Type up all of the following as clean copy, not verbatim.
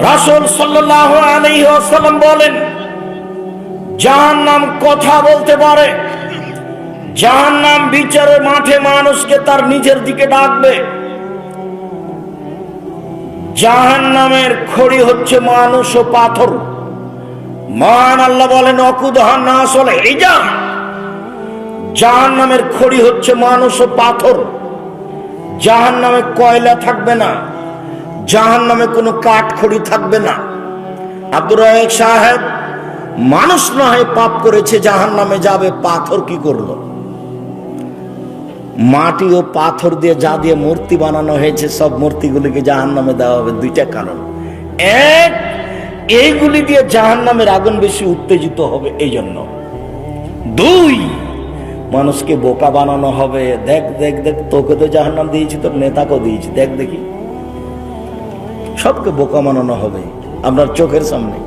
রাসূল সাল্লাল্লাহু আলাইহি ওয়াসাল্লাম বলেন, জাহান্নাম কথা বলতে পারে। জাহান্নাম বিচারের মাঠে মানুষকে তার নিজের দিকে ডাকবে। জাহান্নামের খড়ি হচ্ছে মানুষ ও পাথর। মহান আল্লাহ বলেন, অকুদহান নাসল হিজা। জাহান্নামের খড়ি হচ্ছে মানুষ ও পাথর। জাহান্নামে কয়লা থাকবে না, জাহান্নামে কোনো কাঠ খড়ি থাকবে না। আব্দুর রাজ্জাক সাহেব মানুষ না হয় পাপ করেছে, জাহান্নামে যাবে, পাথর কি করলো? মাটি ও পাথর দিয়ে যা দিয়ে মূর্তি বানানো হয়েছে সব মূর্তিগুলিকে জাহান্নামে দেওয়া হবে। দুইটা কারণ, এক, এইগুলি দিয়ে জাহান্নামের আগুন বেশি উত্তেজিত হবে এই জন্য। দুই, মানুষকে বোকা বানানো হবে। দেখ দেখ দেখ, তোকে তো জাহান্নাম দিয়েছি, তোর নেতাকেও দিয়েছি, দেখ দেখি। সবকে বোকা বানানো হবে আপনার চোখের সামনে।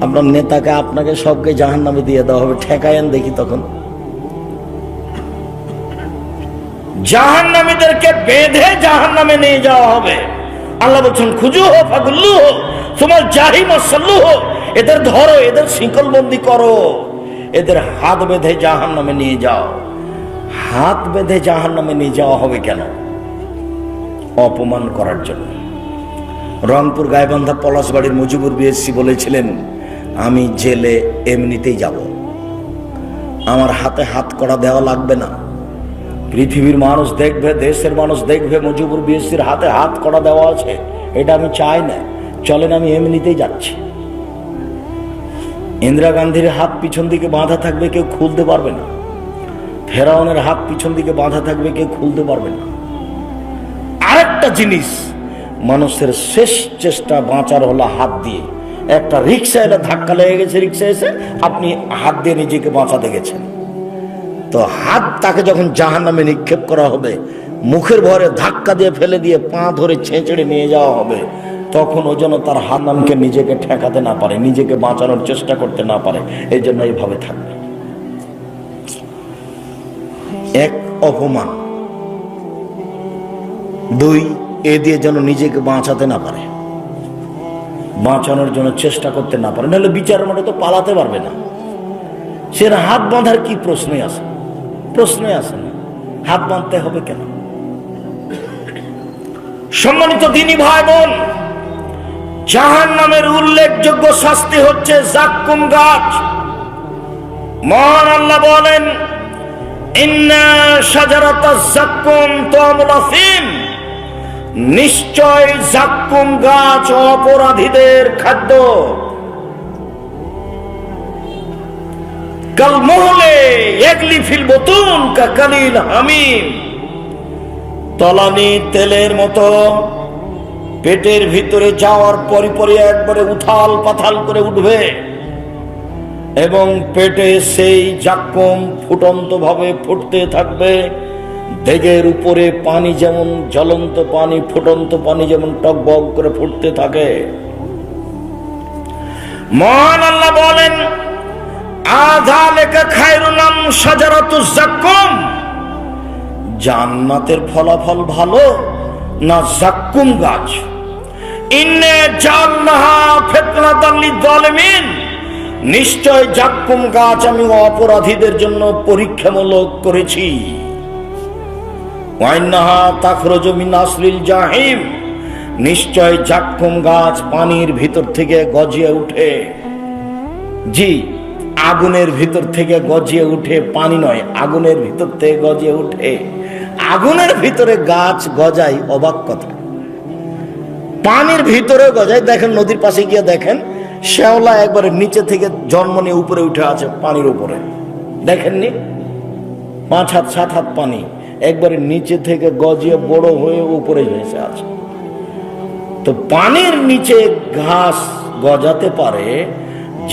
আপনার নেতাকে, আপনাকে, সবকে জাহান্নামে দিয়ে দেওয়া হবে। ঠেকায়েন দেখি তখন। জাহান্নামীদেরকে বেঁধে জাহান্নামে নিয়ে যাওয়া হবে। আল্লাহ বলছেন, খুজুহু ফাগুল্লুহু সুমাল জাহিম সাল্লুহু। এদের ধরো, এদের শিকলবন্দি করো, এদের হাত বেঁধে জাহান্নামে নিয়ে যাও। হাত বেঁধে জাহান্নামে নিয়ে যাওয়া হবে কেন? অপমান করার জন্য। রংপুর গাইবান্ধা পলাশবাড়ির মুজিবুর বিএসসি বলেছিলেন, আমি জেলে এমনিতেই যাব, আমার হাতে হাত করা দেওয়া লাগবে না। পৃথিবীর মানুষ দেখবে, দেশের মানুষ দেখবে মুজিবুর বিএসসির হাতে হাত করা দেওয়া আছে, এটা আমি চাই না, চলেন আমি এমনিতেই যাচ্ছি। ইন্দিরা গান্ধীর হাত পিছন দিকে বাঁধা থাকবে, কেউ খুলতে পারবে না। ফেরাউনের হাত পিছন দিকে বাঁধা থাকবে, কেউ খুলতে পারবে না। আরেকটা জিনিস, মানুষের শেষ চেষ্টা বাঁচার হলো হাত দিয়ে। একটা রিক্সা এলে ধাক্কা লেগে গেছে, রিক্সা এসে আপনি হাত দিয়ে নিজেকে বাঁচাতে গেছেন, তো হাত তাকে যখন জাহান্নামে নিক্ষেপ করা হবে, মুখের ভরে ধাক্কা দিয়ে ফেলে দিয়ে পা ধরে ছেঁচড়ে নিয়ে যাওয়া হবে, তখন ও যেন তার হাত নামকে নিজেকে ঠেকাতে না পারে, নিজেকে বাঁচানোর চেষ্টা করতে না পারে। এই জন্য এইভাবে থাকবে। এক, অপমান। দুই, এ দিয়ে যেন নিজেকে বাঁচাতে না পারে, বাঁচানোর জন্য চেষ্টা করতে না পারে, নাহলে বিচারের মাঠে তো পালাতে পারবে না। সে হাত বাঁধার কি প্রশ্নই আছে? প্রশ্নই আসে না, হাত বাঁধতে হবে কেন? সম্মানিত দ্বীনি ভাই বোন, জাহান্নামের উল্লেখযোগ্য শাস্তি হচ্ছে জাক্কুম গাছ। মহান আল্লাহ বলেন, ইন্না শাজারাতাজ জাক্কুম তু'মুল আফিম। নিশ্চয় জাক্কুম গাছ অপরাধীদের খাদ্য। কালমুহলে ইয়াগলি ফিল বুতুন কাকালিল হামিম। তলানি তেলের মতো পেটের ভিতরে যাওয়ার পরে একবারে উথাল পাথাল করে উঠবে, এবং পেটে সেই জাক্কুম ফুটন্ত ভাবে ফুটতে থাকবে। দেগের উপরে পানি যেমন জ্বলন্ত পানি, ফুটন্ত পানি যেমন টকবক করে ফুটতে থাকে। মহান আল্লাহ বলেন, আযালিকা খায়রুন আম শাজারাতুজ জাক্কুম। জান্নাতের ফলাফল ভালো না জাক্কুম গাছ? ইন্না জান্নাহা ফিতনাতাল লিযালিমিন। নিশ্চয় জাক্কুম গাছ আমি অপরাধীদের জন্য পরীক্ষামূলক করেছি। ওয়া ইন্নাহা তাখরুজু মিন আসলিল জাহিম। নিশ্চয় জাক্কুম গাছ পানির ভিতর থেকে গজিয়ে উঠে। জি, আগুনের ভিতর থেকে গজিয়ে উঠে, পানি নয়, আগুনের ভিতর থেকে গজিয়ে উঠে। আগুনের ভিতরে গাছ গজায়, অবাক কথা। পানির ভিতরে গজায়। দেখেন, নদীর পাশে গিয়ে দেখেন, শ্যাওলা একবারে নিচে থেকে জন্ম নিয়ে উপরে উঠে আছে পানির উপরে, দেখেননি? 5 হাত 7 হাত পানি, একবারে নিচে থেকে গজিয়ে বড় হয়ে উপরে ভেসে আছে। তো পানির নিচে ঘাস গজাতে পারে,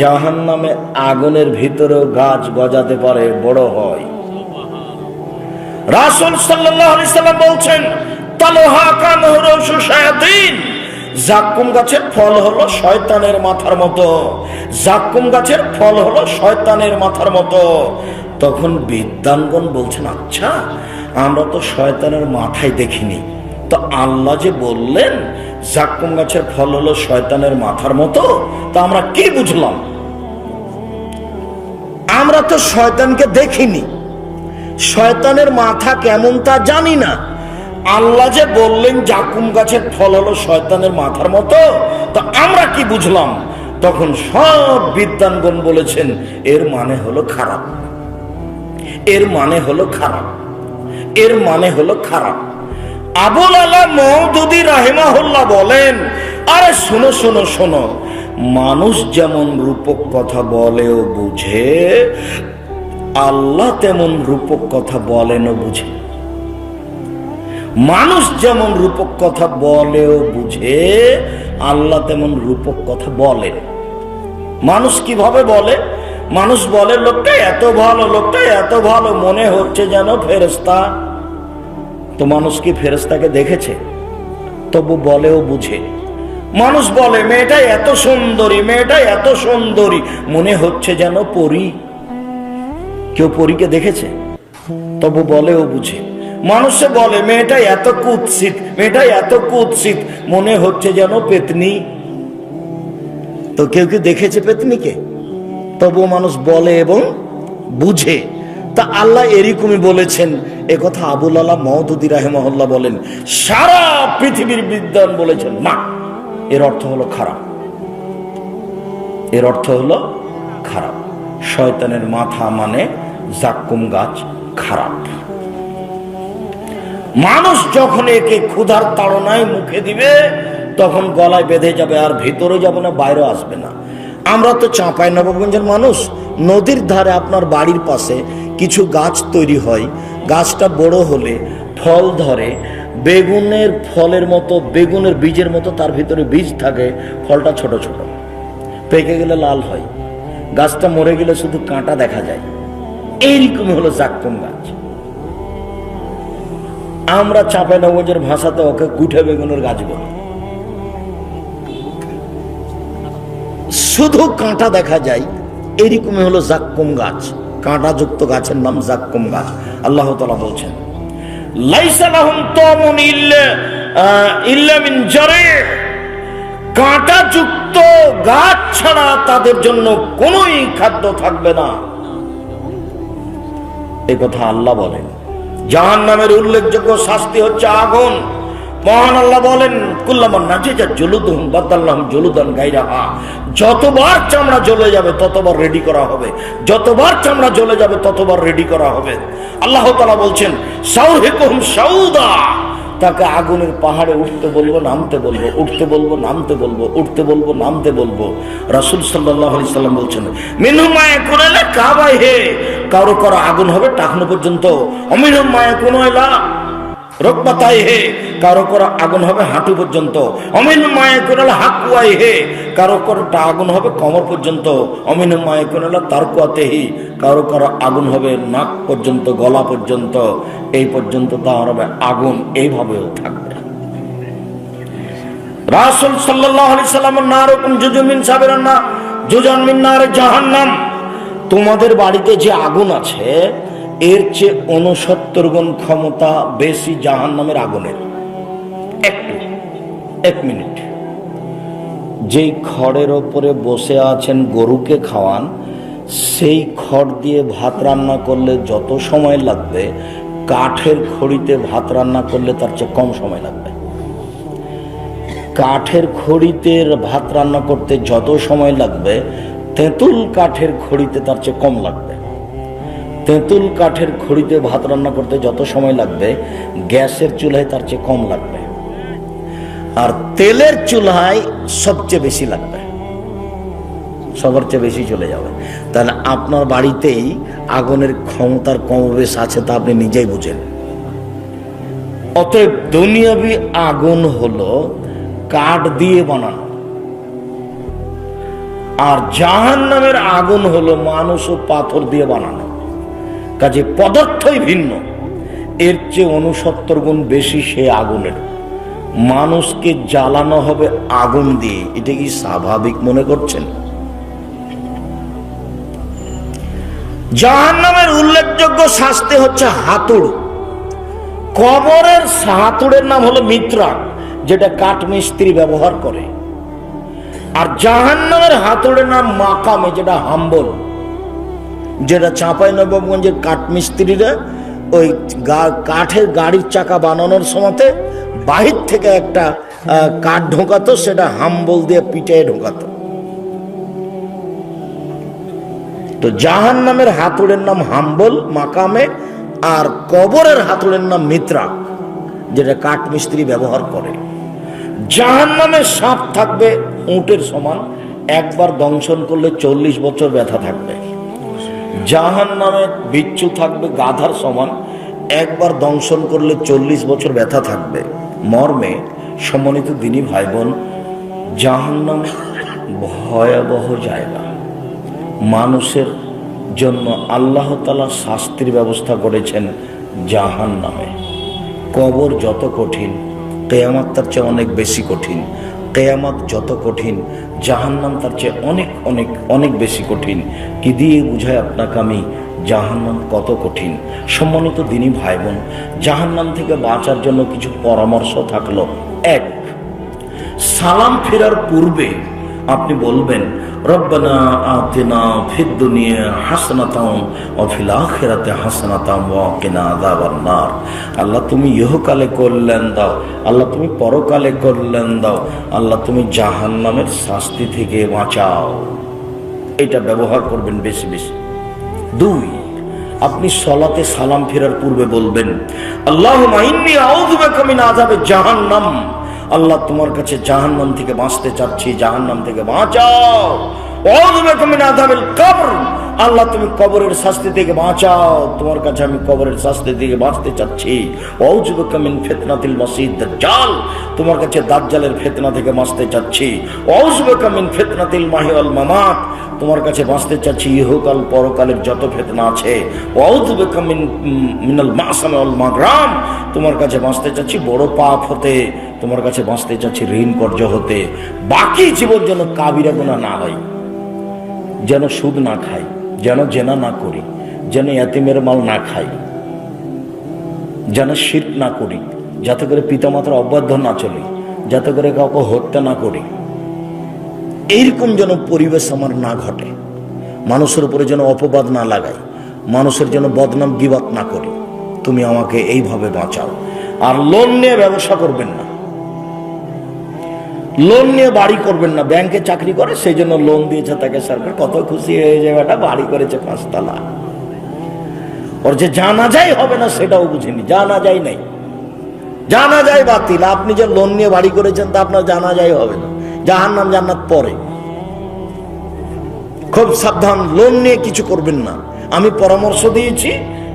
জাহান্নামে আগুনের ভিতরেও গাছ গজাতে পারে, বড় হয়। রাসূল সাল্লাল্লাহু আলাইহি সাল্লাম বলছেন, তালহা কানহুরুশু শায়াতিন। জাক্কুম গাছের ফল হলো শয়তানের মাথার মতো। জাক্কুম গাছের ফল হলো শয়তানের মাথার মতো। তখন বিদ্বানগণ বলছেন, আচ্ছা, আমরা তো শয়তানের মাথায় দেখিনি, তো আল্লাহ যে বললেন জাক্কুম গাছের ফল হলো শয়তানের মাথার মতো, তা আমরা কি বুঝলাম? আমরা তো শয়তানকে দেখিনি, শয়তানের মাথা কেমন তা জানি না। আল্লাহ যে বললেন জাক্কুম গাছের ফল হলো শয়তানের মাথার মতো, তা আমরা কি বুঝলাম? তখন সব বিদ্বানগণ বলেছেন এর মানে হলো খারাপ, এর মানে হলো খারাপ, এর মানে হলো খারাপ। আবুল আলা মওদুদী রাহিমাহুল্লাহ বলেন, আরে শোনো শোনো শোনো, মানুষ যেমন রূপক কথা বলে ও বুঝে, আল্লাহ তেমন রূপক কথা বলেন ও বুঝে। মানুষ যেমন রূপক কথা বলে ও বুঝে, আল্লাহ তেমন রূপক কথা বলেন। মানুষ কিভাবে বলে? মানুষ বলে লোকটা এত ভালো, লোকটা এত ভালো, মনে হচ্ছে যেন ফেরেশতা। তো মানুষ কি ফেরেশতাকে দেখেছে? তবু বলে ও বুঝে। মানুষ বলে মেয়েটা এত সুন্দরী, মেয়েটা এত সুন্দরী, মনে হচ্ছে যেন পরী। কেউ পরীকে দেখেছে? তবু বলে ও বুঝে। মানুষে বলে মেয়েটা এত কুৎসিত, মেয়েটা এত কুৎসিত, মনে হচ্ছে যেন পেতনি। তো কেউ কি দেখেছে পেতনিকে? তবু মানুষ বলে এবং বুঝে। তা আল্লাহ এরকমই বলেছেন, এ কথা আবুল আলা মওদুদী রাহিমাহুল্লাহ বলেন। সারা পৃথিবীর বিদ্বান বলেছেন না, এর অর্থ হলো খারাপ, এর অর্থ হলো খারাপ। শয়তানের মাথা মানে জাক্কুম গাছ খারাপ। মানুষ যখন একে ক্ষুধার তাড়নায় মুখে দিবে, তখন গলায় বেঁধে যাবে, আর ভিতরে যাবে না, বাইরে আসবে না। আমরা তো চাঁপাইনবাবগঞ্জের মানুষ, নদীর ধারে আপনার বাড়ির পাশে কিছু গাছ তৈরি হয়, গাছটা বড় হলে ফল ধরে, বেগুনের ফলের মতো, বেগুনের বীজের মতো তার ভিতরে বীজ থাকে, ফলটা ছোট ছোট, পেকে গেলে লাল হয়, গাছটা মরে গেলে শুধু কাঁটা দেখা যায়। এইরকমই হলো জাক্কুম গাছ। আমরা চাঁপাইনবাবগঞ্জের ভাষাতে ওকে গুঠে বেগুনের গাছ বলি। শুধু কাঁটা দেখা যায়, এরকমই হলো জাক্কুম গাছ। কাঁটাযুক্ত গাছের নাম জাক্কুম গাছ। আল্লাহ তাআলা বলছেন, লাইসা লাহুম তামুন ইল্লা মিন জারি', কাঁটাযুক্ত গাছ ছাড়া তাদের জন্য কোনোই খাদ্য থাকবে না। এই কথা আল্লাহ বলেন। জাহান্নামের উল্লেখযোগ্য শাস্তি হচ্ছে আগুন। মহান আল্লাহ বলেন, কুল্লামা নাজিজাত জুলুদুহুম বাদাল্লাহুম জুলুদান গায়রাহা, যতবার চামড়া জ্বলে যাবে ততবার রেডি করা হবে, যতবার চামড়া জ্বলে যাবে ততবার রেডি করা হবে। আল্লাহ তাআলা বলছেন, সাউহিকুহুম সাউদা, তাকে আগুনের পাহাড়ে উঠতে বলবো, নামতে বলবো, উঠতে বলবো, নামতে বলবো, উঠতে বলবো, নামতে বলবো। রাসূল সাল্লাল্লাহু আলাইহি সাল্লাম বলছেন, মিনহুম মা ইয়াকুনু লা কাবাইহি, কারো কারো আগুন হবে টাকনো পর্যন্ত, অমিনহুম মা ইয়াকুনু লা রকবাতাইহি, কারো কারো আগুন হবে হাঁটু পর্যন্ত, অমিনহুম মা ইয়াকুনু লা হাকওয়াইহি, কারো কারো আগুন হবে কোমর পর্যন্ত, অমিনহুম মা ইয়াকুনু লা তারকুয়াতিহি, কারো কারো আগুন হবে নাক পর্যন্ত, গলা পর্যন্ত, এই পর্যন্ত তার হবে আগুন। এইভাবেও থাকবে। রাসূল সাল্লাল্লাহু আলাইহি সাল্লাম, নারুকুম জুজুম মিন সাবিরান না জুজান মিন নারে জাহান্নাম, তোমাদের বাড়িতে যে আগুন আছে এর চেয়ে 69 গুণ ক্ষমতা বেশি জাহান্নামের আগুনের। এক মিনিট, যেই খড়ের ওপরে বসে আছেন গরুকে খাওয়ান, সেই খড় দিয়ে ভাত রান্না করলে যত সময় লাগবে, কাঠের খড়িতে ভাত রান্না করলে তার চেয়ে কম সময় লাগবে। কাঠের খড়িতে ভাত রান্না করতে যত সময় লাগবে, তেঁতুল কাঠের খড়িতে তার চেয়ে কম লাগবে। তেঁতুল কাঠের খড়িতে ভাত রান্না করতে যত সময় লাগবে, গ্যাসের চুলায় তার চেয়ে কম লাগবে। আর তেলের চুলায় সবচেয়ে বেশি লাগবে, সবার চেয়ে বেশি চলে যাবে। তাহলে আপনার বাড়িতেই আগুনের ক্ষমতার কমবেশ আছে, তা আপনি নিজেই বুঝেন। অতএব দুনিয়াবি আগুন হলো কাঠ দিয়ে বানানো, আর জাহান্নামের আগুন হলো মানুষ ও পাথর দিয়ে বানানো। কাজে পদার্থই ভিন্ন, এর চেয়ে 69 গুণ বেশি সে আগুনের। মানুষকে জ্বালানো হবে আগুন দিয়ে, এটা কি স্বাভাবিক মনে করছেন? জাহান্নামের উল্লেখযোগ্য শাস্তি হচ্ছে হাতুড়। কবরের হাতুড়ের নাম হলো মিত্রাক, যেটা কাঠ মিস্ত্রি ব্যবহার করে। আর জাহান্নামের হাতুড়ের নাম মাকামে, যেটা হাম্বল, যেটা চাঁপাইনবাবগঞ্জের কাঠ মিস্ত্রিরা ওই কাঠের গাড়ির চাকা বানানোর সময়তে বাহির থেকে একটা কাঠ ঢোকাতো, সেটা হাম্বল দিয়ে পিঠে ঢোকাতো। তো জাহান্নামের হাতুড়ের নাম হাম্বল মাকামে, আর কবরের হাতুড়ের নাম মিত্রাক, যেটা কাঠ মিস্ত্রি ব্যবহার করে। জাহান্নামে সাপ থাকবে উটের সমান, একবার দংশন করলে 40 বছর ব্যথা থাকবে। জাহান্নামে বিচ্ছু থাকবে গাধার সমান, একবার দংশন করলে 40 বছর ব্যথা থাকবে। মর্মে সম্মানিত দিনী ভাই বোন, জাহান্নাম ভয়াবহ জায়গা। মানুষের জন্য আল্লাহ তাআলা শাস্তির ব্যবস্থা করেছেন জাহান্নামে। কবর যত কঠিন, কিয়ামত তার চেয়ে অনেক বেশি কঠিন। কিয়ামত যত কঠিন, জাহান্নাম তার চেয়ে অনেক অনেক অনেক বেশি কঠিন। কি দিয়ে বুঝায় আপনাকে আমি জাহান্নাম কত কঠিন? সম্মানিত দিনী ভাই বোন, জাহান্নাম থেকে বাঁচার জন্য কিছু পরামর্শ থাকলো। এক, সালাম ফেরার পূর্বে আপনি বলবেন, রব্বানা আতিনা ফিদ দুনিয়া হাসানাতাও ওয়া ফিল আখিরাতি হাসানাতাও ওয়া কিনা আযাবান নার। আল্লাহ তুমি ইহকালে কল্যাণ দাও, আল্লাহ তুমি পরকালে কল্যাণ দাও, আল্লাহ তুমি জাহান্নামের শাস্তি থেকে বাঁচাও। এটা ব্যবহার করবেন বেশি বেশি। দুই, আপনি সালাতে সালাম ফেরার পূর্বে বলবেন, আল্লাহুম্মা ইন্নী আউযু বিকা মিন আযাবি জাহান্নাম। আল্লাহ তোমার কাছে জাহান্নাম থেকে বাঁচতে চাচ্ছি, জাহান্নাম থেকে বাঁচাও। আউযু বিকা মিন আযাবিল কবর। আল্লাহ তুমি কবরের শাস্তি থেকে বাঁচাও, তোমার কাছে আমি কবরের শাস্তি থেকে বাঁচতে চাচ্ছি। আউযু বিকা মিন ফিতনাতিল মাসিহ দাজ্জাল। তোমার কাছে দাজ্জালের ফিতনা থেকে বাঁচতে চাচ্ছি। আউযু বিকা মিন ফিতনাতিল মাহিয়া ওয়াল মামাত। তোমার কাছে বাঁচতে চাচ্ছি ইহকাল পরকালের যত ফিতনা আছে। আউযু বিকা মিনাল মাসাম ওয়াল মাগরাম। তোমার কাছে বাঁচতে চাচ্ছি বড় পাপ হতে, তোমার কাছে বাঁচতে চাচ্ছি ঋণ কর্য হতে। বাকি জীবন যেন কাবিরা গুনাহ না হয়, যেন সুদ না খাই, যেন জেনা না করি, যেন ইয়াতিমের মাল না খাই, যেন শিরক না করি, যাতে করে পিতামাতার অবাধ্য না চলি, যাতে করে কাউকে হত্যা না করি। এইরকম যেন পরিবেশ আমার না ঘটে, মানুষের উপরে যেন অপবাদ না লাগাই, মানুষের যেন বদনাম গীবাত না করি। তুমি আমাকে এইভাবে বাঁচাও। আর লোন নিয়ে ব্যবসা করবেন না, লোন নিয়ে বাড়ি করবেন না। ব্যাংকে চাকরি করে সেই জন্য লোন দিয়েছে তাকে সরকার, কত খুশি হয়ে যাবে, একটা বাড়ি করেছে 5 তলা। ওর যে জানা যায় হবে না সেটাও বুঝিনি, জানা যায় নাই, জানা যায় বাতিল। আপনি যে লোন নিয়ে বাড়ি করেছেন তা আপনার জানা যায় হবে না, জাহান্নাম জান্নাত পরে। খুব সাবধান, লোন নিয়ে কিছু করবেন না। আমি পরামর্শ দিয়েছি,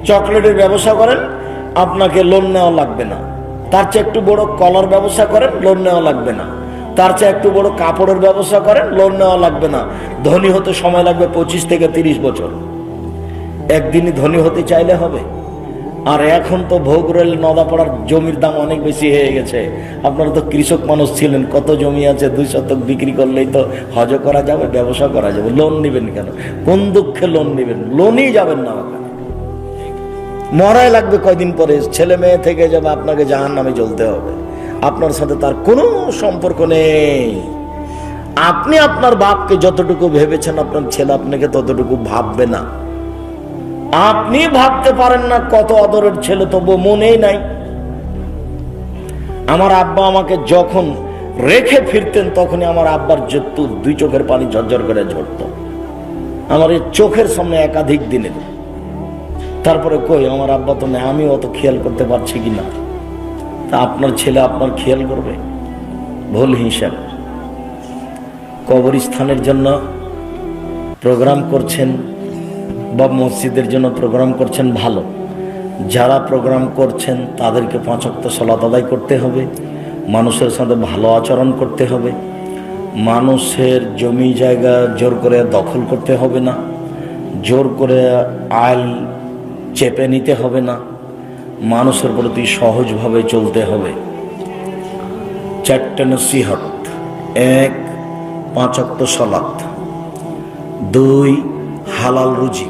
চকলেটের ব্যবসা করেন, আপনাকে লোন নেওয়া লাগবে না। তার চেয়ে একটু বড় কলার ব্যবসা করেন, লোন নেওয়া লাগবে না। তার চেয়ে একটু বড় কাপড়ের ব্যবসা করেন, লোন নেওয়া লাগবে না। ধনী হতে সময় লাগবে 25 থেকে 30 বছর। একদিনই ধনী হতে চাইলে হবে। আর এখন তো ভোগরেল নদাপাড়ার জমির দাম অনেক বেশি হয়ে গেছে। আপনারা তো কৃষক মানুষ ছিলেন, কত জমি আছে, 2 শতক বিক্রি করলেই তো হজ করা যাবে, ব্যবসা করা যাবে। লোন নেবেন কেন? কোন দুঃখে লোন নেবেন? লোনই যাবেন না, মরাই লাগবে কয়দিন পরে, ছেলে মেয়ে থেকে যাবে, আপনাকে জাহান্নামে জ্বলতে হবে। আপনার সাথে তার কোনো সম্পর্ক নেই। আপনি আপনার বাপকে যতটুকু ভেবেছেন, আপনার ছেলে আপনাকে ততটুকু ভাববে না। আপনি ভাবতে পারেন না কত আদরের ছেলে, তবু মনেই নাই। আমার আব্বা আমাকে যখন রেখে ফিরতেন, তখনই আমার আব্বার 2 চোখের পানি ঝরঝর করে ঝরত, আমার এই চোখের সামনে একাধিক দিনের। তারপরে কই আমার আব্বা তো নেই, আমি অত খেয়াল করতে পারছি কিনা। তা আপনার ছেলে আপনার খেয়াল করবে? ভুল হিসাব। কবরস্থানের জন্য প্রোগ্রাম করছেন বা মসজিদের জন্য প্রোগ্রাম করছেন, ভালো। যারা প্রোগ্রাম করছেন তাদেরকে 5 ওয়াক্ত সালাত আদায় করতে হবে, মানুষের সাথে ভালো আচরণ করতে হবে, মানুষের জমি জায়গা জোর করে দখল করতে হবে না, জোর করে আইল চেপে নিতে হবে না, মানুষের প্রতি সহজভাবে চলতে হবে। 4টে নসিহত: 1 5 ওয়াক্ত সালাত, 2 হালাল রুজি,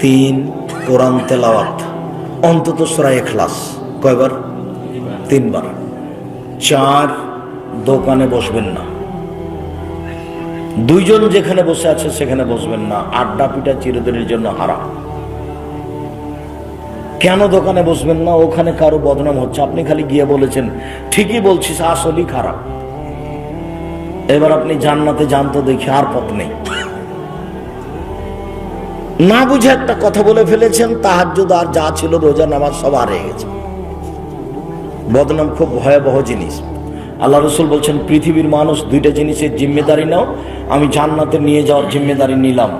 3 কোরআন তেলাওয়াত, অন্তত সূরা ইখলাস। কয়বার? 3 বার। 4, দোকানে বসবেন না। 2 জন যেখানে বসে আছে সেখানে বসবেন না। আড্ডা পিটা চিরদিনের জন্য হারাম। কেন দোকানে বসবেন না? ওখানে কারো বদনাম হচ্ছে, আপনি খালি গিয়ে বলেছেন ঠিকই বলছিস, আসলেই খারাপ। এবার আপনি জান্নাতে যান তো দেখি, আর পথ নেই। না বুঝে একটা কথা বলে ফেলেছেন, তাহাজ্জুদ আর যা ছিল রোজা নামাজ সব হারিয়ে গেছে। বদনাম খুব ভয়াবহ জিনিস। আল্লাহ রসুল বলছেন, পৃথিবীর মানুষ 2টা জিনিসের জিম্মেদারি নাও, আমি জান্নাতে নিয়ে যাওয়ার জিম্মেদারি নিলাম।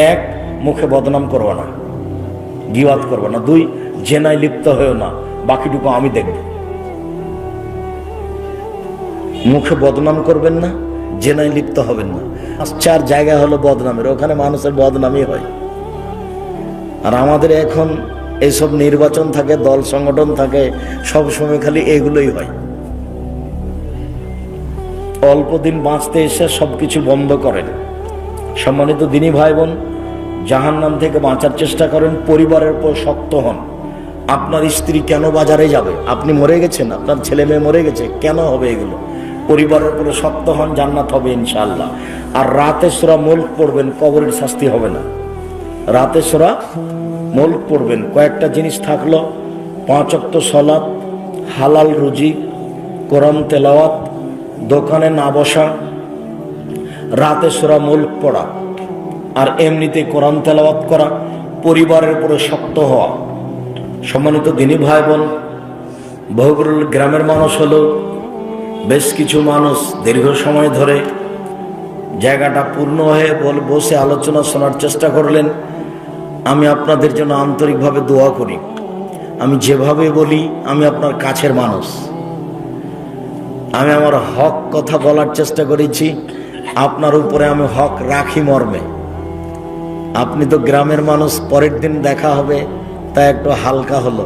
1, মুখে বদনাম করবো না, গিবাত করবো না। 2, জেনায় লিপ্ত হয়েও না, বাকিটুকু আমি দেখব। মুখে বদনাম করবেন না, জেনায় লিপ্ত হবেন না। 4 জায়গা হলো বদনামের, ওখানে মানুষের বদনামই হয়। আর আমাদের এখন এইসব নির্বাচন থাকে, দল সংগঠন থাকে, সব সময় খালি এগুলোই হয়। অল্প দিন বাঁচতে এসে সবকিছু বন্ধ করেন। সম্মানিত দিনী ভাই বোন, জাহান্নাম থেকে বাঁচার চেষ্টা করেন, পরিবারের উপর শক্ত হন। আপনার স্ত্রী কেন বাজারে যাবে? আপনি মরে গেছেন, আপনার ছেলে মেয়ে মরে গেছে, কেন হবে এগুলো? পরিবারের উপরে শক্ত হন, জান্নাত হবে ইনশাআল্লাহ। আর রাতে সূরা মুলক পড়বেন, কবরের শাস্তি হবে না। রাতে সূরা মুলক পড়বেন। কয়েকটা জিনিস থাকলো: 5 ওয়াক্ত সালাত, হালাল রুজি, কোরআন তেলাওয়াত, দোকানে না বসা, রাতে সূরা মুলক পড়া, আর এমনিতে কোরআন তেলাওয়াত করা, পরিবারের উপরে শক্ত হওয়া। সম্মানিত দিনী ভাই বোন, বহুগুলো গ্রামের মানুষ হলো, বেশ কিছু মানুষ দীর্ঘ সময় ধরে জায়গাটা পূর্ণ হয়ে বসে আলোচনা শোনার চেষ্টা করলেন। আমি আপনাদের জন্য আন্তরিকভাবে দোয়া করি। আমি যেভাবে বলি, আমি আপনার কাছের মানুষ, আমি আমার হক কথা বলার চেষ্টা করেছি, আপনার উপরে আমি হক রাখি মর্মে। আপনি তো গ্রামের মানুষ, পরের দিন দেখা হবে, তা একটু হালকা হলো।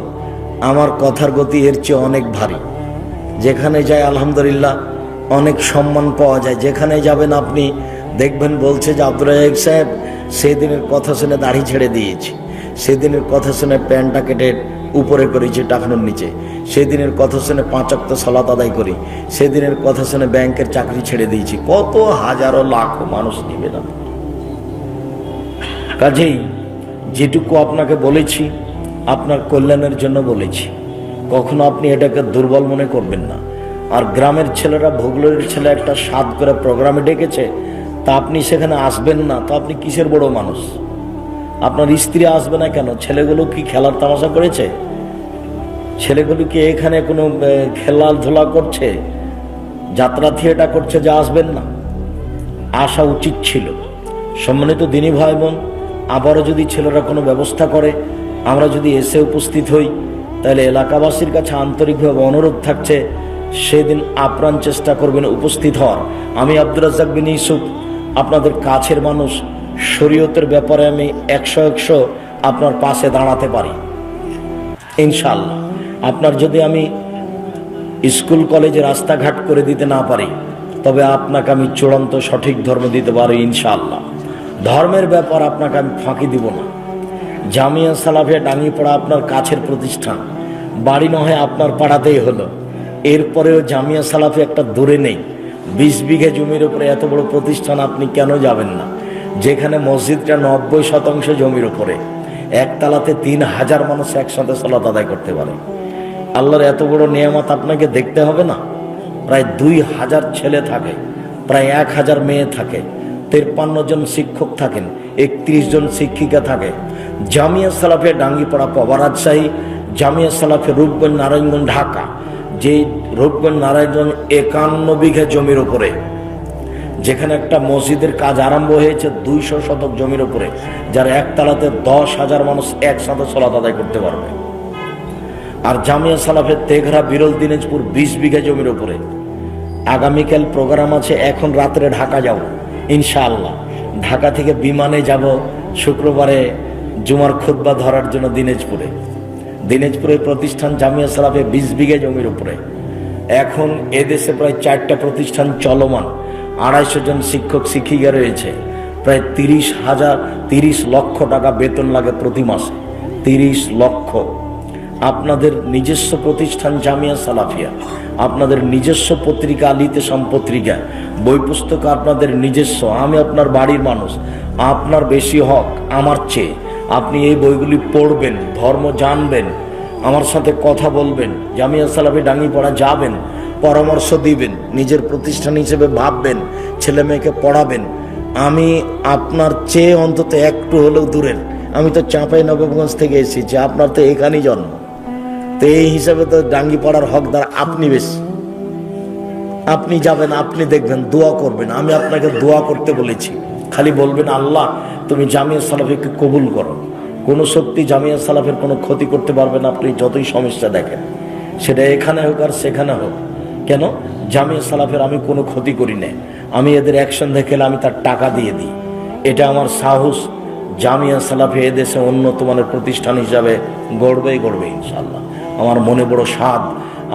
আমার কথার গতি এর চেয়ে অনেক ভারী। যেখানে যায় আলহামদুলিল্লাহ অনেক সম্মান পাওয়া যায়। যেখানে যাবেন আপনি দেখবেন বলছে যে আব্দুর রাজ্জাক সাহেব, সেদিনের কথা শুনে দাড়ি ছেড়ে দিয়েছি, সেদিনের কথা শুনে প্যান্টটা কেটে উপরে করেছি টাকানোর নিচে, সেদিনের কথা শুনে 5 ওয়াক্ত সালাত আদায় করি, সেদিনের কথা শুনে ব্যাংকের চাকরি ছেড়ে দিয়েছি। কত হাজারো লাখো মানুষ নিবে না। কাজেই যেটুকু আপনাকে বলেছি আপনার কল্যাণের জন্য বলেছি, কখনো আপনি এটাকে দুর্বল মনে করবেন না। আর গ্রামের ছেলেরা, ভোগলের ছেলে একটা স্বাদ করে প্রোগ্রামে ডেকেছে, তা আপনি সেখানে আসবেন না, তো আপনি কিসের বড় মানুষ? আপনার স্ত্রী আসবে না কেন? ছেলেগুলো কি খেলার তামাশা করেছে? ছেলেগুলো কি এখানে কোনো খেলাধুলা করছে, যাত্রা থিয়েটার করছে যে আসবেন না? আসা উচিত ছিল। সম্মানিত দিনী ভাই বোন, আবারও যদি ছেলেরা কোনো ব্যবস্থা করে, আমরা যদি এসে উপস্থিত হই, তাহলে এলাকাবাসীর কাছে আন্তরিকভাবে অনুরোধ থাকছে, সেদিন আপ্রাণ চেষ্টা করবেন উপস্থিত হওয়ার। আমি আব্দুর রাজ্জাক বিন ইউসুফ, আপনাদের কাছের মানুষ, শরীয়তের ব্যাপারে আমি 100 আপনার পাশে দাঁড়াতে পারি ইনশাআল্লাহ। আপনার যদি আমি স্কুল কলেজে রাস্তাঘাট করে দিতে না পারি, তবে আপনাকে আমি চূড়ান্ত সঠিক ধর্ম দিতে পারি ইনশাআল্লাহ। ধর্মের ব্যাপার আপনাকে আমি ফাঁকি দিব না। জামিয়া সালাফিয়া ডাঙ্গিপাড়া আপনার কাছের প্রতিষ্ঠান, বাড়ি নয় আপনার পাড়াতেই হলো। এরপরেও জামিয়া সালাফি একটা দূরে নেই। 20 বিঘা জমির উপরে এত বড় প্রতিষ্ঠান, আপনি কেন যাবেন না? যেখানে মসজিদটা 90% জমির উপরে, একতলাতে 3000 মানুষ একসাথে সালাত আদায় করতে পারে। আল্লাহর এত বড় নিয়ামত আপনাকে দেখতে হবে না? প্রায় 2000 ছেলে থাকে, প্রায় 1000 মেয়ে থাকে, 53 জন শিক্ষক থাকেন, 31 জন শিক্ষিকা থাকে। জামিয়া সালাফিয়া ডাঙ্গিপাড়া পাওয়া রাজশাহী, জামিয়া সালাফিয়া রূপগঞ্জ নারায়ণগঞ্জ ঢাকা। যে রূপগঞ্জ নারায়ণগঞ্জ 51 বিঘা জমির উপরে, যেখানে একটা মসজিদের কাজ আরম্ভ হয়েছে 200 শতক জমির উপরে, যার একতলাতে 10,000 মানুষ একসাথে সালাত আদায় করতে পারবে। আর জামিয়া সালাফের তেঘরা বিরল দিনাজপুর 20 বিঘা জমির উপরে। আগামীকাল প্রোগ্রাম আছে, এখন রাত্রে ঢাকা যাব ইনশাআল্লাহ। ঢাকা থেকে বিমানে যাব শুক্রবারে জুমার খুতবা ধরার জন্য দিনাজপুরে। দিনাজপুরের প্রতিষ্ঠান জামিয়া সালাফিয়া 20 বিঘা জমির উপরে। এখন এদেশে প্রায় 4টা প্রতিষ্ঠান চলমান, 250 জন শিক্ষক শিক্ষিকা রয়েছে, প্রায় 30 লক্ষ টাকা বেতন লাগে প্রতি মাসে, 30 লক্ষ। আপনাদের নিজস্ব প্রতিষ্ঠান জামিয়া সালাফিয়া, আপনাদের নিজস্ব পত্রিকা আল ইতিসাম পত্রিকা, বই পুস্তক আপনাদের নিজস্ব। আমি আপনার বাড়ির মানুষ, আপনার বেশি হক আমার চেয়ে। আপনি এই বইগুলি পড়বেন, ধর্ম জানবেন, আমার সাথে কথা বলবেন, জামিয়া সালাফি ডাঙ্গিপাড়া যাবেন, পরামর্শ দিবেন, নিজের প্রতিষ্ঠান হিসেবে ভাববেন, ছেলে মেয়েকে পড়াবেন। আমি আপনার চেয়ে অন্তত একটু হলেও দূরের। আমি তো চাঁপাইনবাবগঞ্জ থেকে এসেছি, আপনার তো এখানেই জন্ম, তো এই হিসাবে তো ডাঙ্গিপাড়ার হকদার আপনি বেশি। আপনি যাবেন, আপনি দেখবেন, দোয়া করবেন। আমি আপনাকে দোয়া করতে বলেছি, খালি বলবেন আল্লাহ তুমি জামিয়া সালাফিকে কবুল করো। কোনো শক্তি জামিয়া সালাফের কোনো ক্ষতি করতে পারবে না, আপনি যতই সমস্যা দেখেন, সেটা এখানে হোক আর সেখানে হোক। কেন? জামিয়া সালাফের আমি কোনো ক্ষতি করি না। আমি এদের অ্যাকশন দেখে আমি তার টাকা দিয়ে দিই, এটা আমার সাহস। জামিয়া সালাফি এদেশে উন্নত মানের প্রতিষ্ঠান হিসাবে গড়বেই গড়বে ইনশাআল্লাহ। আমার মনে বড় স্বাদ,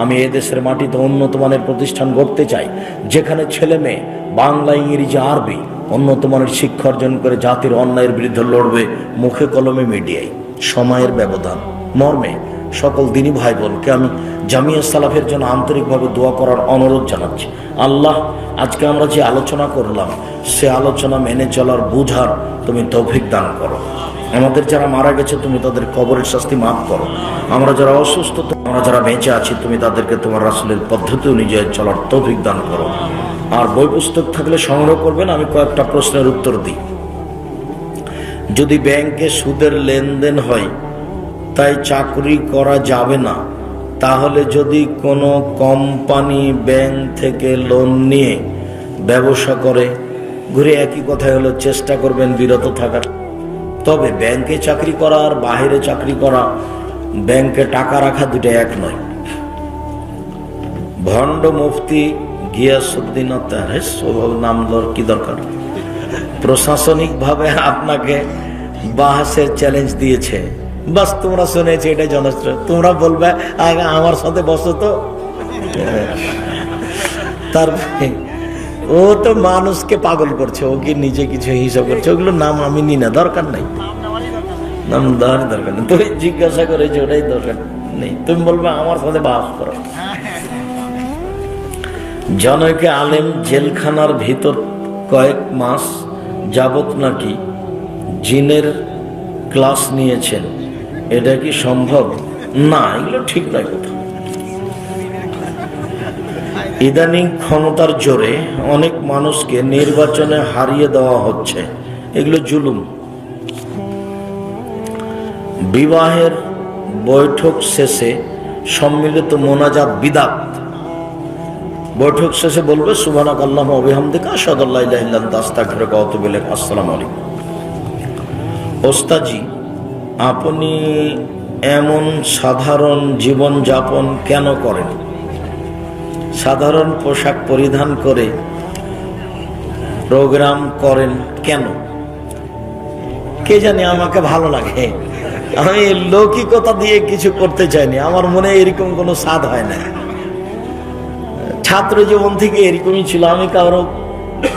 আমি এদেশের মাটিতে উন্নত মানের প্রতিষ্ঠান গড়তে চাই, যেখানে ছেলে মেয়ে বাংলা, ইংরেজি, আরবি উন্নত মানের শিক্ষা অর্জন করে জাতির অন্যায়ের বিরুদ্ধে লড়বে, মুখে কলমে মিডিয়ায়। সময়ের ব্যবধান মর্মে সকল দিনী ভাই বোনকে আমি জামিয়া সালাফের জন্য আন্তরিকভাবে দোয়া করার অনুরোধ জানাচ্ছি। আল্লাহ, আজকে আমরা যে আলোচনা করলাম, সে আলোচনা মেনে চলার, বুঝার তুমি তৌফিক দান করো। আমাদের যারা মারা গেছে তুমি তাদের কবরের শাস্তি মাফ করো। আমরা যারা অসুস্থ, আমরা যারা বেঁচে আছি, তুমি তাদেরকে তোমার রাসূলের পদ্ধতি অনুযায়ী চলার তৌফিক দান করো। আর বই পুস্তক থাকলে সংগ্রহ করবেন। আমি কয়েকটা প্রশ্নের উত্তর দিই। যদি ব্যাংকে সুদের লেনদেন হয় তাই চাকরি করা যাবে না, তাহলে যদি কোনো কোম্পানি ব্যাংক থেকে লোন নিয়ে ব্যবসা করে, ঘুরে একই কথাই হলো, চেষ্টা করবেন বিরত থাকার। তবে ব্যাংকে চাকরি করা আর বাইরে চাকরি করা, ব্যাংকে টাকা রাখা দুটো এক নয়। ভণ্ড মুফতি গিয়াসউদ্দিন নাম কি দরকার? প্রশাসনিকভাবে আপনাকে বাহাসের চ্যালেঞ্জ দিয়েছে, বাস তোমরা শুনেছি, এটাই যথেষ্ট। তোমরা বলবে আমার সাথে বসো তো। তার ও তো মানুষকে পাগল করছে, ও কি নিজে কিছু হিসাব করছে? ওগুলো নাম আমি নি না, দরকার নাই, নাম দরকার নেই। তুই জিজ্ঞাসা করেছি, ওটাই দরকার নেই। তুমি বলবে আমার সাথে বাস করো। জনৈক আলেম জেলখানার ভিতর কয়েক মাস যাবত নাকি জিনের ক্লাস নিয়েছেন, এটা কি সম্ভব? না, এগুলো ঠিক নয় কোথাও। ইদানিং ক্ষমতার জোরে অনেক মানুষকে নির্বাচনে হারিয়ে দেওয়া হচ্ছে, এগুলো জুলুম। বিবাহের বৈঠক শেষে সম্মিলিত মোনাজাত বিদআত। বৈঠক শেষে বলবে সুবহানাকাল্লাহুম্মা ওয়া বিহামদিকা আশহাদু আল্লা ইলাহা ইল্লা আনতা আস্তাগফিরুকা ওয়া আতুবু ইলাইক। আসসালামু আলাইকুম। ওস্তাদজি, আপনি এমন সাধারণ জীবন যাপন কেন করেন? সাধারণ পোশাক পরিধান করে প্রোগ্রাম করেন কেন? কে জানে, আমাকে ভালো লাগে। আমি লৌকিকতা দিয়ে কিছু করতে চাইনি, আমার মনে এরকম কোনো স্বাদ হয় না। ছাত্র জীবন থেকে এরকমই ছিল। আমি কারো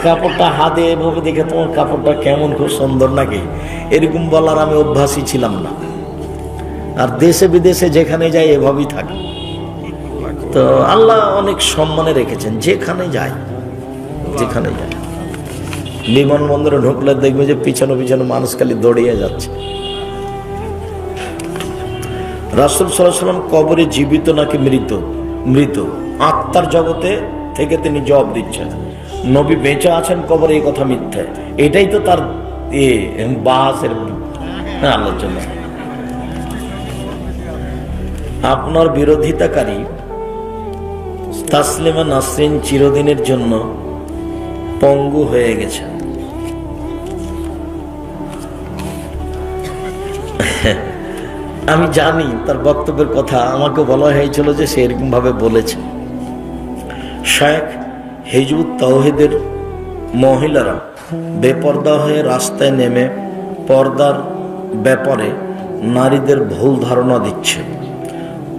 কাপড়টা হাতে এভাবে দেখে, তোমার কাপড়টা কেমন, খুব সুন্দর নাকি, এরকম বলার আমি অভ্যাসই ছিলাম না। আর দেশে বিদেশে যেখানে যাই এভাবেই থাকি। তো আল্লাহ অনেক সম্মানে রেখেছেন, যেখানে যাই, যেখানে যাই। বিমানবন্দরে ঢুকলে দেখবে যে পিছনে পিছনে মানুষ খালি দৌড়িয়ে যাচ্ছে। রাসূল সাল্লাল্লাহু আলাইহি ওয়াসাল্লাম কবরে জীবিত নাকি মৃত? মৃত। আত্মার জগতে থেকে তিনি জবাব দিচ্ছেন। নবী বেঁচে আছেন কবরে, এই কথা মিথ্যা। এটাই তো তার বাহাসের আলোচনা। আপনার বিরোধিতাকারী তাসলিমা নাসরিন চিরদিনের জন্য পঙ্গু হয়ে গেছে। আমি জানি তার বক্তব্যের কথা, আমাকে বলা হয়েছিল যে সে এরকম ভাবে বলেছে। শেখ হিজবুত তাওহীদের মহিলারা বেপর্দা হয়ে রাস্তায় নেমে পর্দার ব্যাপারে নারীদের ভুল ধারণা দিচ্ছে।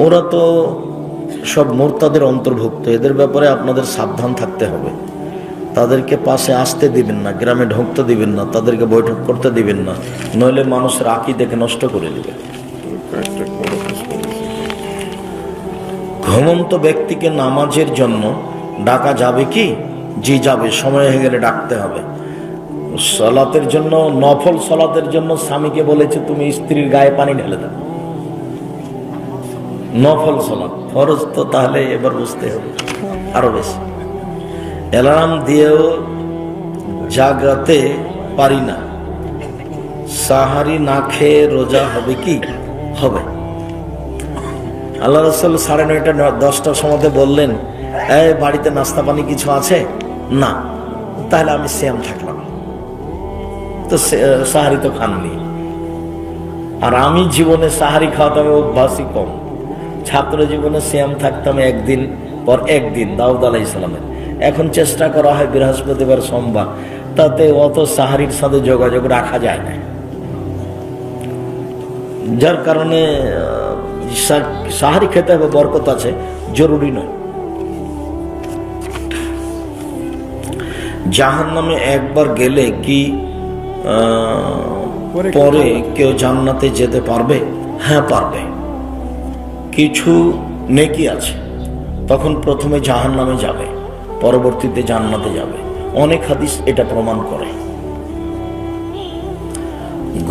ওরা তো সব মুরতাদের অন্তর্ভুক্ত, এদের ব্যাপারে আপনাদের সাবধান থাকতে হবে। তাদেরকে পাশে আসতে দিবেন না, গ্রামে ঢুকতে দিবেন না, তাদেরকে বৈঠক করতে দিবেন না, নইলে মানুষের আকীদাকে নষ্ট করে দেবে। ঘুমন্ত ব্যক্তিকে নামাজের জন্য ডাকা যাবে কি? জি যাবে, সময় হয়ে গেলে ডাকতে হবে। সালাতের জন্য, নফল সালাতের জন্য স্বামীকে বলেছে তুমি স্ত্রীর গায়ে পানি ঢেলে দাও। নফল সালাত, ফরজ তো তাহলে এবার বুঝতে হবে আরো বেশি। অ্যালার্ম দিয়েও জাগাতে পারি না, সাহারি না খেয়ে রোজা হবে কি? হবে। আল্লাহ রাসূল 9:30 10টার সময় বললেন, এই বাড়িতে নাস্তা পানি কিছু আছে না? তাহলে আমি সিয়াম থাকলাম। তো সাহারি তো খাননি। আর আমি জীবনে সাহারি খাওয়াতে আমি অভ্যাসই কম। ছাত্র জীবনে সিয়াম থাকতাম একদিন পর একদিন, দাউদ আলাইহিস সালামের। এখন চেষ্টা করা হয় বৃহস্পতিবার সোমবার, তাতে অত সাহারির সাথে যোগাযোগ রাখা যায় না, যার কারণে সাহারি খেতে হবে, বরকত আছে, জরুরি নয়। জাহান্নামে একবার গেলে কি পরে কেউ জান্নাতে যেতে পারবে? হ্যাঁ পারবে। কিছু নেকি আছে, তখন প্রথমে জাহান্নামে যাবে, পরবর্তীতে জান্নাতে যাবে। অনেক হাদিস এটা প্রমাণ করে।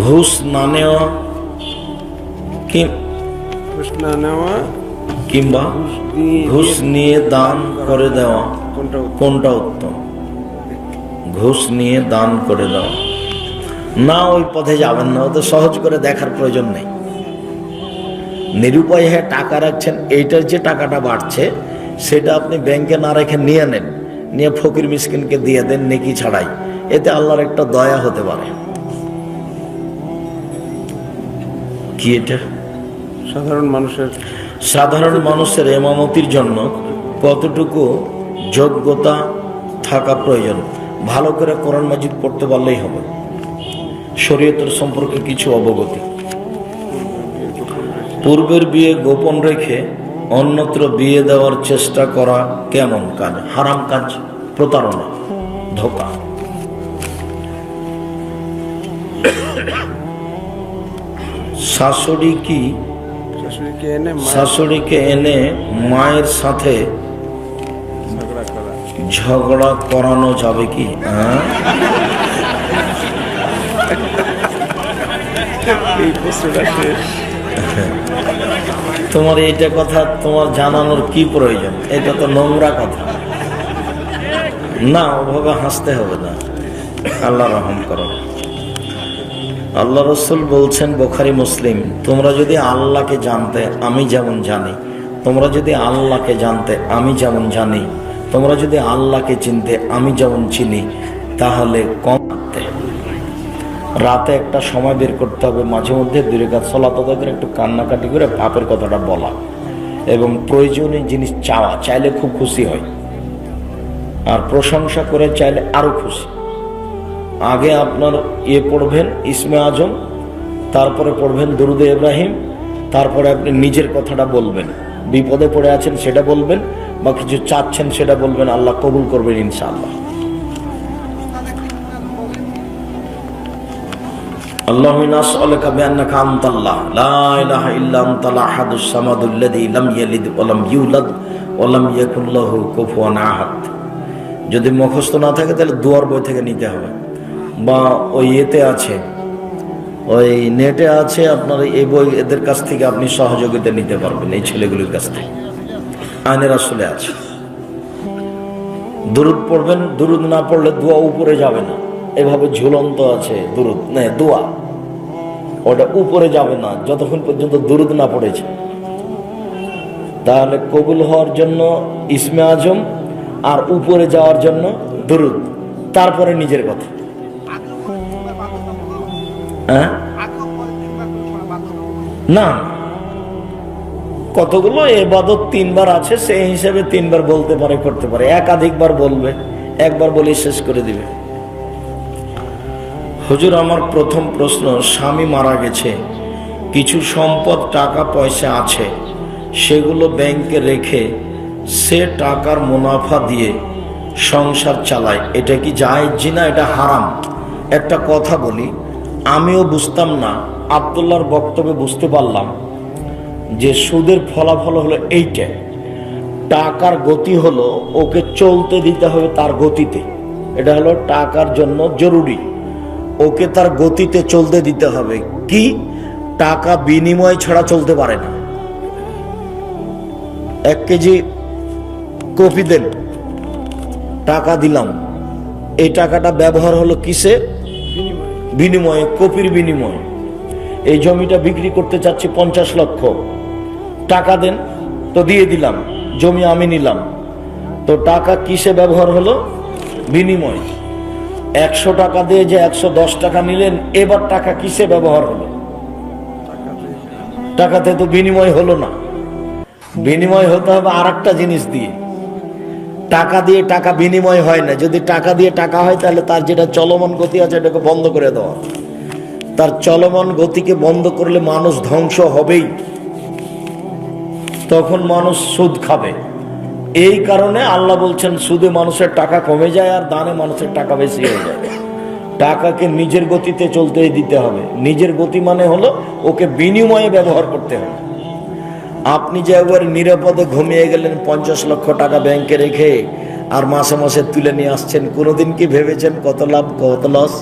ঘুষ না নেওয়া কিংবা ঘুষ নিয়ে দান করে দেওয়া কোনটা উত্তম? ঘুষ নিয়ে দান করে দেওয়া না, ওই পথে যাবেন না, ওদের সহজ করে দেখার প্রয়োজন নেই। নিরুপায় হয়ে টাকা রাখছেন, এইটার যে টাকাটা বাড়ছে সেটা আপনি ব্যাংকে না রেখে নিয়ে নেন, নিয়ে ফকির মিসকিনকে দিয়ে দেন নেকি ছাড়াই, এতে আল্লাহর একটা দয়া হতে পারে। কি এটা? সাধারণ মানুষের ইমামতির জন্য কতটুকু যোগ্যতা থাকা প্রয়োজন? ভালো করে কোরআন মাজিদ পড়তে পারলেই হবে, শরীয়তের সম্পর্কে কিছু অবগতি। পূর্বের বিয়ে গোপন রেখে অন্যত্র বিয়ে দেওয়ার চেষ্টা করা কেমন কাজ? হারাম কাজ, প্রতারণা, ধোঁকা। শাশুড়িকে এনে মায়ের সাথে ঝগড়া করানো যাবে কি? তোমার এইটা কথা তোমার জানানোর কি প্রয়োজন? এটা তো নোংরা কথা না, ওভাবে হাসতে হবে না। আল্লাহ রহম করো। আল্লাহ রসুল বলছেন, বুখারী মুসলিম, তোমরা যদি আল্লাহকে জানতে আমি যেমন জানি, তোমরা যদি আল্লাহকে জানতে আমি যেমন জানি, তোমরা যদি আল্লাহকে চিনতে আমি যেমন চিনি, তাহলে কম রাতে একটা সময় বের করতে হবে, মাঝে মধ্যে 2 রাকাত সালাত আদায় করে একটু কান্নাকাটি করে পাপের কথাটা বলা, এবং প্রয়োজনীয় জিনিস চাওয়া। চাইলে খুব খুশি হয়, আর প্রশংসা করে চাইলে আরো খুশি। আগে আপনার পড়বেন ইসমে আজম, তারপরে পড়বেন দুরুদে ইব্রাহিম, তারপরে আপনি নিজের কথাটা বলবেন, বিপদে পড়ে আছেন সেটা বলবেন, বা কিছু চাচ্ছেন সেটা বলবেন, আল্লাহ কবুল করবেন ইনশাআল্লাহ। আল্লাহুম্মা নাসআলুকা বিআন্নাকা আনতাল্লাহ লা ইলাহা ইল্লা আনতাল আহাদুস সামাদুল্লাযী লাম ইয়ালিদ ওয়া লাম ইউলাদ ওয়া লাম ইয়াকুল লাহু কুফুয়ান আহাদ। যদি মুখস্থ না থাকে তাহলে দুয়ার বই থেকে নিতে হবে, বা ওই এতে আছে, ওই নেটে আছে আপনার এই বই, এদের কাছ থেকে আপনি সহযোগিতা নিতে পারবেন, এই ছেলেগুলির কাছ থেকে আইনে রাসূলে আছে। দুরুদ পড়বেন, দুরুদ না পড়লে দোয়া উপরে যাবে না, এভাবে ঝুলন্ত আছে দুরুদ না, দোয়া ওটা উপরে যাবে না যতক্ষণ পর্যন্ত দুরুদ না পড়েছে। তাহলে কবুল হওয়ার জন্য ইসমে আজম, আর উপরে যাওয়ার জন্য দুরুদ, তারপরে নিজের কথা। না, কতগুলো ইবাদত 3 বার আছে, সেই হিসেবে 3 বার বলতে পারে, করতে পারে। একাধিকবার বলবে, একবার বলে শেষ করে দিবে। হুজুর, আমার প্রথম প্রশ্ন, স্বামী মারা গেছে, কিছু সম্পদ টাকা পয়সা আছে, সেগুলো ব্যাংকে রেখে সে টাকার মুনাফা দিয়ে সংসার চালায়, এটা কি জায়েজ না এটা হারাম? একটা কথা বলি, আমিও বুঝতাম না, আব্দুল্লাহর বক্তব্যে বুঝতে পারলাম যে সুদের ফলাফল হলো এইটা। টাকার গতি হলো ওকে চলতে দিতে হবে তার গতিতে। এটা হলো টাকার জন্য জরুরি, ওকে তার গতিতে চলতে দিতে হবে। কি? টাকা বিনিময় ছাড়া চলতে পারে না। 1 কেজি কপি দেন, টাকা দিলাম, এই টাকাটা ব্যবহার হলো কিসে? বিনিময়ে, কপির বিনিময়ে। এই জমিটা বিক্রি করতে চাচ্ছি 50 লক্ষ, টাকা দেন, তো দিয়ে দিলাম, জমি আমি নিলাম, তো টাকা কিসে ব্যবহার হলো? বিনিময়। 100 টাকা দিয়ে যে 110 টাকা নিলেন, এবার টাকা কিসে ব্যবহার হলো? টাকাতে তো বিনিময় হলো না। বিনিময় হতে হবে আর একটা জিনিস দিয়ে। টাকা দিয়ে টাকা বিনিময় হয় না। যদি টাকা দিয়ে টাকা হয় তাহলে তার যেটা চলমান গতি আছে এটাকে বন্ধ করে দেওয়া। তার চলমান গতিকে বন্ধ করলে মানুষ ধ্বংস হবেই, তখন মানুষ সুদ খাবে। এই কারণে আল্লাহ বলছেন সুদে মানুষের টাকা কমে যায় আর দানে মানুষের টাকা বেশি হয়ে যায়। টাকাকে নিজের গতিতে চলতে দিতে হবে। নিজের গতি মানে হলো ওকে বিনিময়ে ব্যবহার করতে হবে। আপনি যে একবার নিরাপদে ঘুমিয়ে গেলেন 50 লক্ষ টাকা ব্যাংকে রেখে আর মাসে মাসে তুলে নিয়ে আসছেন, কোনোদিন কি ভেবেছেন কত লাভ কত লস?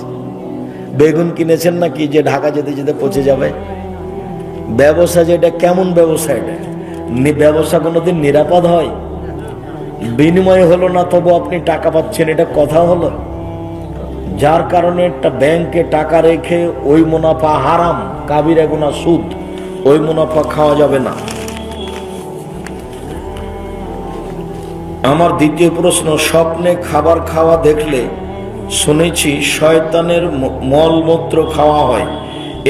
বেগুন কিনেছেন নাকি যে ঢাকা যেতে যেতে পচে যাবে? ব্যবসা যেটা কেমন ব্যবসা? এটা ব্যবসা কোনোদিন নিরাপদ হয়? বিনিময় হলো না তবু আপনি টাকা পাচ্ছেন, এটা কথা হলো? যার কারণে একটা ব্যাংকে টাকা রেখে ওই মুনাফা হারাম, কাবিরা গুনাহ সুদ, ওই মুনাফা খাওয়া যাবে না। আমার দ্বিতীয় প্রশ্ন, স্বপ্নে খাবার খাওয়া দেখলে শুনেছি শয়তানের মলমূত্র খাওয়া হয়,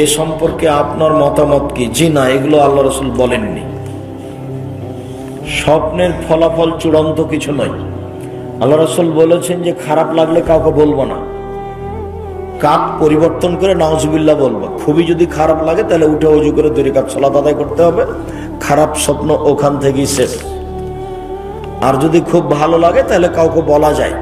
এ সম্পর্কে আপনার মতামত কি? জি না, এগুলো আল্লাহ রাসূল বলেননি। স্বপ্নের ফলাফল চূড়ান্ত কিছু নয়। আল্লাহ রাসূল বলেছেন যে খারাপ লাগলে কাউকে বলবো না, কাক পরিবর্তন করে নাউজুবিল্লাহ বলবো। খুবই যদি খারাপ লাগে তাহলে উঠে ওযু করে 2 রাকাত সালাত আদায় করতে হবে, খারাপ স্বপ্ন ওখান থেকেই শেষ। আর যদি খুব ভালো লাগে তাহলে কাউকে বলা যায়।